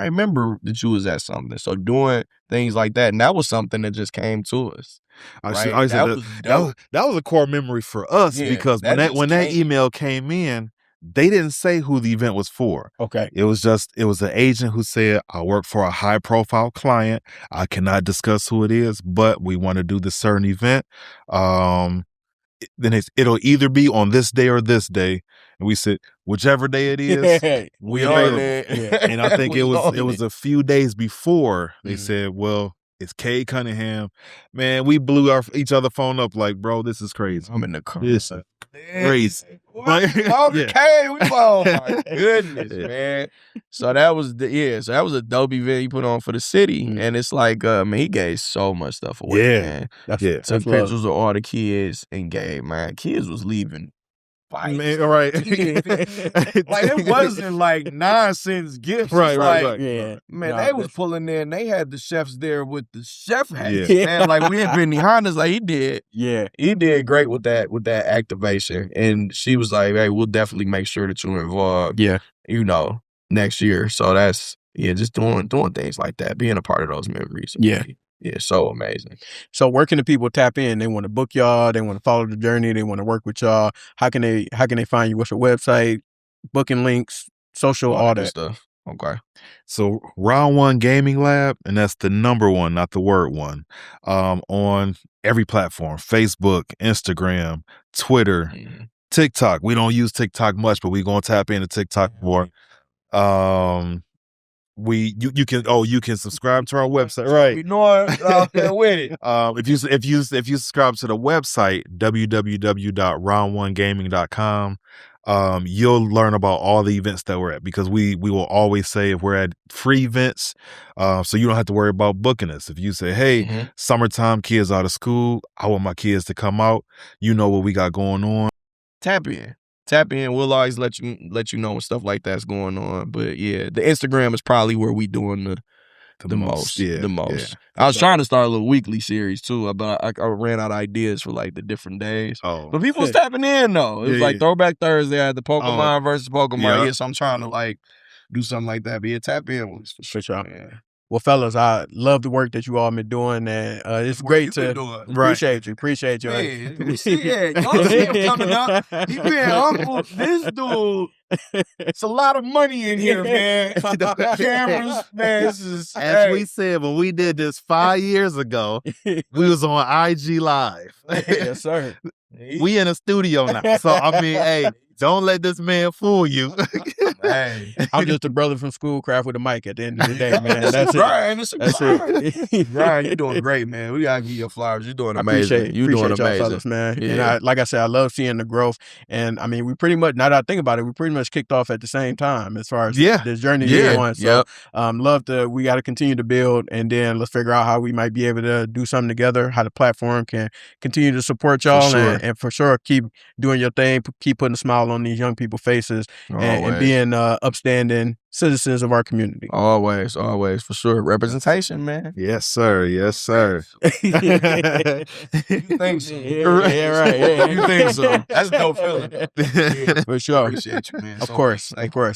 remember that you was at something. So doing things like that, and that was something that just came to us. I Right? said That was dope. that was a core memory for us Yeah, because that just when that came. email came in, they didn't say who the event was for. Okay. It was an agent who said, I work for a high profile client. I cannot discuss who it is, but we want to do this certain event. Then it'll either be on this day or this day. And we said, whichever day it is, We on on it. it. And I think We it on was a few days before they said, well, it's Cade Cunningham. Man, we blew each other phone up like, bro, this is crazy. I'm in the car. This is crazy. What? Yeah. Okay, oh my goodness, man. So that was a dope event he put on for the city, and it's like, man, he gave so much stuff away, man. That's Yeah. Took pictures of all the kids and gave, man. Kids was leaving. Man, all right. Like it wasn't like nonsense gifts. Right, It's right, like, right. Yeah. Man, No, they was that's- pulling in. They had the chefs there with the chef hats. Yeah. Man, like we had been behind us. Like he did great with that activation. And she was like, "Hey, we'll definitely make sure that you're involved. Yeah. You know, next year." So that's just doing things like that, being a part of those memories. Yeah. Yeah, so amazing. So where can the people tap in? They want to book y'all. They want to follow the journey. They want to work with y'all. How can they find you? What's your website? Booking links, social, all good that. stuff. Okay. So Round One Gaming Lab, and that's the number one, not the word one, on every platform: Facebook, Instagram, Twitter, TikTok. We don't use TikTok much, but we're gonna tap into TikTok more. You can subscribe to our website, right? We know out there with it. If you subscribe to the website www.round1gaming.com, you'll learn about all the events that we're at, because we will always say if we're at free events, so you don't have to worry about booking us. If you say, hey, summertime, kids out of school, I want my kids to come out, you know what we got going on. Tap in. We'll always let you know when stuff like that's going on. But yeah, the Instagram is probably where we doing the most. Yeah, The most. yeah. I was trying to start a little weekly series too, but I ran out of ideas for like the different days. Oh, But people was tapping in though. It was Yeah, like yeah. Throwback Thursday. I had the Pokemon versus Pokemon. Yeah. Yeah, so I'm trying to like do something like that. But yeah, tap in with us for sure. sure. Yeah. Well, fellas, I love the work that you all been doing, and it's great to appreciate you. Man, y'all see him coming up. He being humble. This dude, it's a lot of money in here, man. Cameras, man. This is As we said when we did this 5 years ago, we was on IG Live. Yes, sir. We in a studio now. So I mean, hey, don't let this man fool you. Hey, I'm just a brother from Schoolcraft with a mic at the end of the day, man. That's it. Brian, That's it. Brian, you're doing great, man. We gotta give you flowers. You're doing I amazing. You're doing appreciate y'all amazing, fellas, man. Yeah. And like I said, I love seeing the growth. And I mean, we pretty much, now that I think about it, we pretty much kicked off at the same time as far as this journey is going. So we got to continue to build, and then let's figure out how we might be able to do something together, how the platform can continue to support y'all, and for sure keep doing your thing, keep putting a smile on these young people's faces, and being upstanding citizens of our community. Always, for sure. Representation, man. Yes, sir. Yes, sir. You think so? Yeah, right. Yeah. You think so? That's a dope feeling. Yeah. For sure. Appreciate you, man. Of course.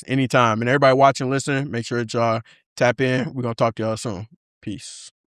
Anytime. And everybody watching, listening, make sure that y'all tap in. We're going to talk to y'all soon. Peace.